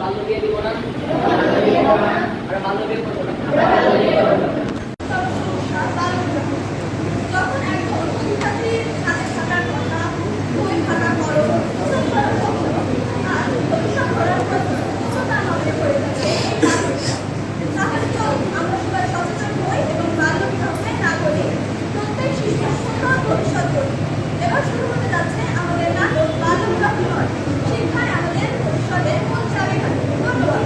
বাল্য বিয়ে দিব না, আমরা বাল্য বিয়ে করবো না। যখন একজন শিক্ষার্থীর সাথে থাকার কথা, বই খাতা করো, আর ভবিষ্যৎ করার কথা তার মধ্যে পড়ে থাকে, তাহলে চল আমরা সবাই সচেতন হই এবং বাল্য বিবাহে না করি, প্রত্যেক শিশুর সুন্দর ভবিষ্যৎ করি। এবার শুরু হতে যাচ্ছে আমাদের নাটক বাল্য বিবাহ নয়, শিক্ষায় আমাদের ভবিষ্যতের মূল চাবিকাঠি। ধন্যবাদ।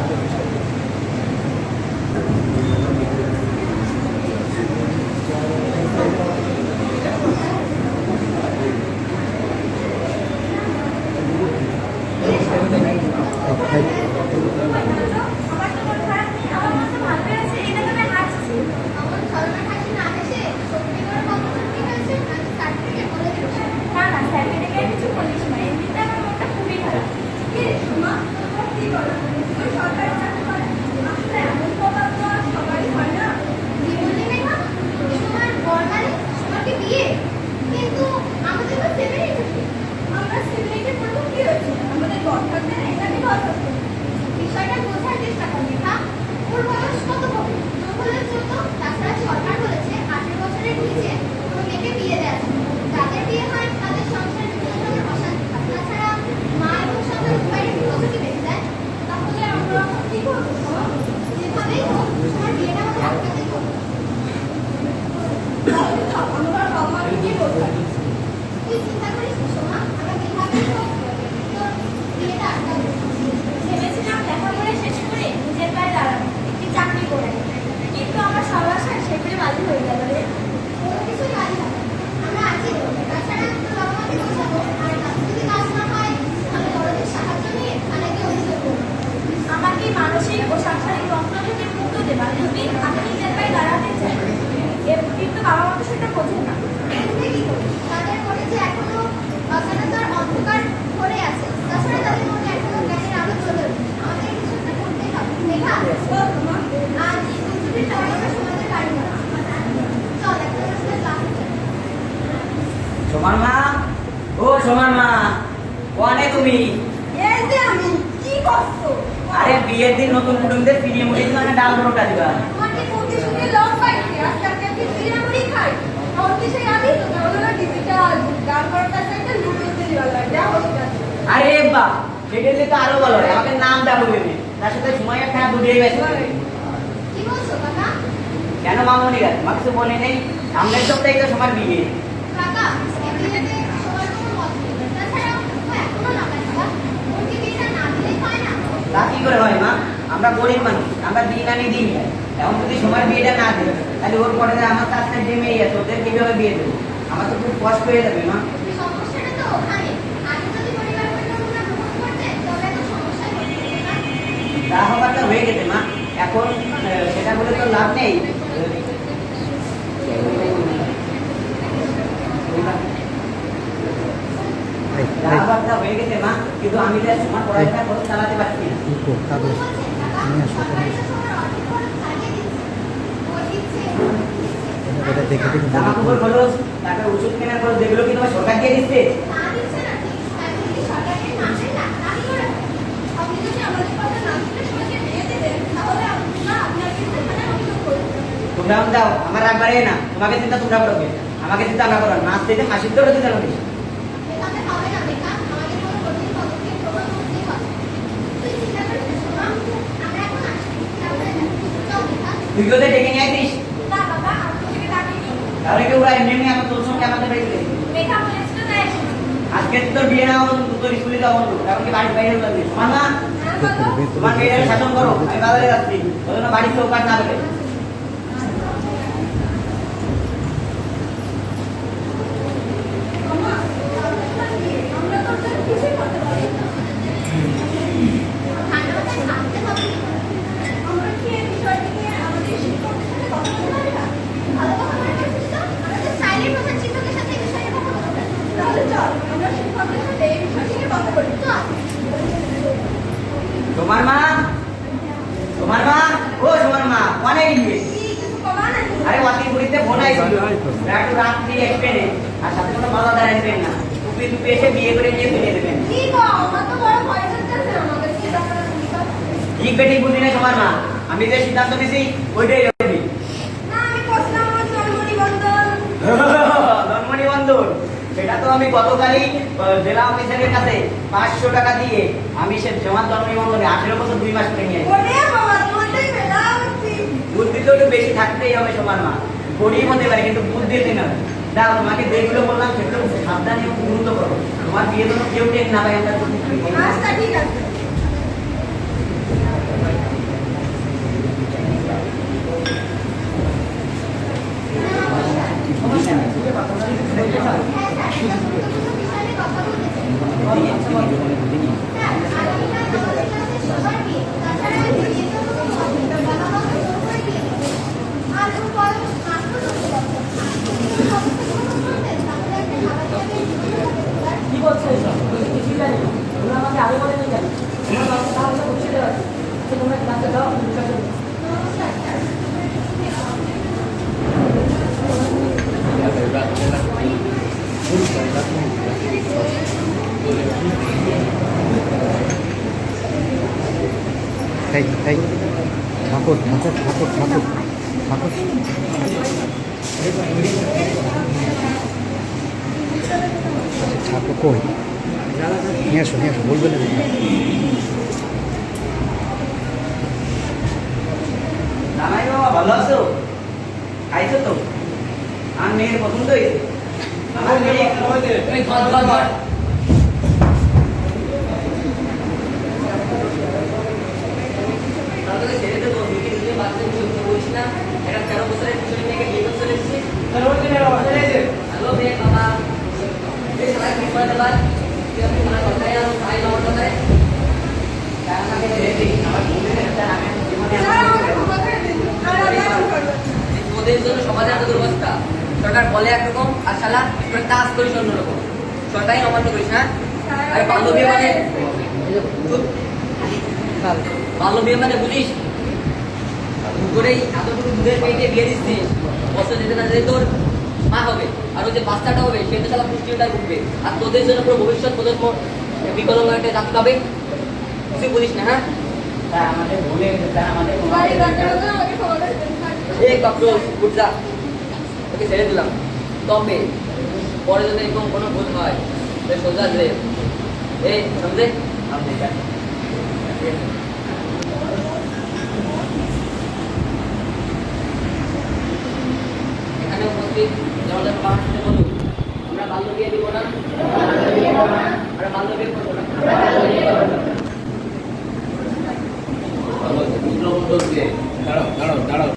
আমার তো মন খারাপ নেই, আমার মন তো ভালো আছে। এই দেখো আমি হাসছি। আমার ছলনা হাসি না হেসে সত্যি করে বলতো কি হয়েছে? আমি সার্টিফিকেট বলে দিচ্ছি। না না, সার্টিফিকেট কিছু বলিস না, এমনিতে আমার মনটা খুবই খারাপ। কি রে সুমা, তোমরা কি করো? তুই সরকারি চাকরি করে আসলে এমন প্রভাব তো আর সবারই হয় না। কি বললি মেঘা? সুমার বর মানে সুমাকে বিয়ে? কিন্তু আমাদের তো সেমিনারি, আমরা সেমিনারিতে পড়বো, কি হয়েছে? আমাদের বর থাকবে না, এটা কি কথা? বিষয়টা বোঝার চেষ্টা কর মেঘা। ওর বয়স কত হবে? 14। তাছাড়া সরকার বলেছে 18 বছরের নিচে কোনো মেয়েকে বিয়ে দেওয়া যাবে না। যাদের বিয়ে হয় তাদের সংসারে বিভিন্ন ধরনের অশান্তি হয়। তাছাড়া মা এবং সন্তান উভয়েরই বিপত্তি বেঁধে দেয়। তাহলে আমরা এখন কি করবো? যেভাবেই হোক তোমার বিয়েটা আমাদের আটকাতেই হবে। তাহলে চল আমরা বাবা মাকে কি বলবো? তুই চিন্তা করিস না সোমা, আমরা যেভাবেই হোক তোর বিয়েটা আটকাবো। ভেবেছিলাম লেখাপড়া শেষ করে নিজের পায়ে দাঁড়াবো, একটি চাকরি করে, কিন্তু আমার সব আশা সেগুলি বাতিল হয়ে গেল রে। কোনো কিছুই বাতিল হবে না, আমরা আছি তো। তাছাড়া তোর বাবা মাকে বোঝাবো, আর তাতে যদি কাজ না হয় তাহলে বড়দের সাহায্য নিয়ে থানাকে অভিযোগ করবো। আমাকে মানসিক ও সাংসারিক যন্ত্র থেকে মুক্ত দেবা তুমি, আমি নিজের পায়ে দাঁড়াতে চাই। কিন্তু বাবা মা তো সেটা বোঝে না। এতে কি করি? তাদের মনে যে এখনো অজানাতার অন্ধকার ভরে আছে। তাছাড়া তাদের মনে এখনো জ্ঞানের আলো জ্বলে ওঠে। আমাদের কিছু একটা করতেই হবে। মেঘা, আজ দুপুরের টাইমে সমাজের বাড়ি যাবো। চল একটা রাস্তায় ক্লাসে যাই। সমান মা, ও সমান মা, কোয়ানে তুমি? এই যে আমি, কি করছো? আরে বিয়ের দিন নতুন কুটুমদের ফিরিয়ে মুড়ি মানে ডাল পরোটা দিবা। তোমার কি প্রতি শুনে লং পাইছে? আজকালকে কি ফিরে মুড়ি খাই? আমার কি সেই আমি তো বলো না ডিজিটাল ডাল পরোটা চাইতে লুডো দিবা লাগে। যা হচ্ছে আরে বা সেটা দিলে তো আরো ভালো হয়, আমাকে নাম দেবো ভেবে তার সাথে সময় একটা দুটিয়ে গেছে। কি বলছো কাকা? কেন মামনি গাছ মা কিছু বলে নেই, সামনের সপ্তাহে তো সবার বিয়ে। কাকা, এই বিয়েতে সবার কোনো মত নেই। তাছাড়া ও এখনো লাগাই কাকা, ওর কি বিয়েটা না দিলেই হয় না? তা কি করে হয় মা, আমরা গরিব মানুষ, আমরা দিন আনি দিন খাই। এখন যদি সময় বিয়েটা না দেবে তাহলে ওর পরে আমার কাছে যে মেয়ে আছে ওদের কিভাবে বিয়ে দেবো? আমার তো খুব কষ্ট হয়ে যাবে মা। সমস্যাটা তো ওখানে। আগে যদি পরিবার পরিকল্পনা গ্রহণ করতে তবে এত সমস্যা হতো না। তা হবারটা হয়ে গেছে মা, এখন সেটা বলে তো লাভ নেই। হবারটা হয়ে গেছে মা, কিন্তু আমি তো তোমার পড়াশোনা করে চালাতে পারছি না। জামা কাপড় খরচ, তারপরে ওষুধ কেনার খরচ, যেগুলো কি তোমার সরকার দিয়ে দিচ্ছে? তোমরা দাও, আমার রাগ বাড়িয়ে না, তোমাকে চিন্তা তোমরা করবে, আমাকে চিন্তা আমরা করো না, থেকে মাসির দৌড়ে দিতে হবে। তুই ওদের ডেকে নিয়ে আসিস? তাহলে কি ওরা এমনি এমনি আমার তোর সঙ্গে আমাদের বাড়ি গেছে? আজকে তোর বিয়ে না হলো, তোর স্কুলে যাওয়া হলো, এখন কি বাড়ি বাইরে লাগবে? মামা তোমার মেয়েদের শাসন করো, আমি বাজারে যাচ্ছি, ওই জন্য বাড়ির চৌকাট না দেবে। তোমার মা, তোমার মা, ও তোমার মা অনেক গিয়ে আরে ওয়াতি পুরিতে বোনাই ছিল একটু রাত্রি আসবেন আর সাথে কোনো মজাদার আসবেন না, টুপি টুপি এসে বিয়ে করে নিয়ে ফিরে দেবেন। কি গো, আমার তো বড় ভয় হচ্ছে আমাদের কি ব্যাপার? ঠিক বেঠিক বুঝি না তোমার মা, আমি যে সিদ্ধান্ত নিছি ওইটাই হবে। না আমি করছিলাম আমার জন্ম নিবন্ধন। জন্ম নিবন্ধন, সেটা তো আমি গতকালই জেলা অফিসারের কাছে 500 টাকা দিয়ে আমি সে জমা জন্ম নিবন্ধনে 18 বছর 2 মাস করে নিয়ে আসি। ওরে বাবা তোমারটাই মেলা হচ্ছে। বুদ্ধি তো একটু বেশি থাকতেই হবে তোমার মা, গরিব হতে পারে কিন্তু বুদ্ধিতে না। দাও তোমাকে যেগুলো বললাম সেগুলো সাবধানে এবং গুরুত্ব করো, তোমার বিয়ে জন্য কেউ টেক না পাই আমরা আচ্ছা ঠিক আছে। কি বলছো এসব? কিছুই জানি না। তোমরা আমাকে আগে বলেনি কেন? তোমরা আমাকে তাহলে বসে দেওয়া আছে। আচ্ছা, তোমরা ক্লাসে যাও, আমি বিষয়টা দেখছি। এই এই ঠাকুর ঠাকুর ঠাকুর ঠাকুর ঠাকুর ঠাকুর কই নিয়ে আসো বলবে না। জামাই বাবা ভালো আছো? খাইছো তো? আর মেয়ের পছন্দ হয়েছে? আমার মেয়ে তাহলে ছেড়ে দেবো, দুটি দুটো বাচ্চা বলিস না, একটা 13 বছরের কিশোরী মেয়েকে বিয়ে করতে চলেছি। হ্যালো মেয়ে বাবা, এই সবাই কি করে দেবার? তুই আপনি আমার কথায় আর ভাই আমার কথায় আমাকে ছেড়ে দিই, আমার বোনের একটা আমি জীবনে ওদের জন্য সমাজে এত দুর্বস্থা। সরকার বলে একরকম আর শালা তোরা কাজ করিস অন্যরকম। সরকারই অমান্য করিস না। আর বাল্যবিয়ে মানে বাল্যবিয়ে মানে বুঝিস করেই এতটুকু দুধের পেটে বিয়ে দিচ্ছিস, বছর যেতে না যেতে তোর মা হবে, আর ওই যে বাচ্চাটা হবে সে তো শালা পুষ্টিটা উঠবে, আর তোদের জন্য পুরো ভবিষ্যৎ প্রজন্ম বিকলঙ্গ একটা জাতি পাবে। কিছু বলিস না। হ্যাঁ আমাদের ভুলের আমাদের এই ককরোচ উঠ যা, ওকে ছেড়ে দিলাম। তবে পরে যদি এরকম কোনো ভুল হয় তাহলে সোজা যে এই সমঝে এখানে উপস্থিত জনতা বাংলাদেশে বলুন, আমরা বাল্য বিয়ে দিব না, আমরা বাল্য বিয়ে করবো না। দাঁড়াও দাঁড়াও দাঁড়াও।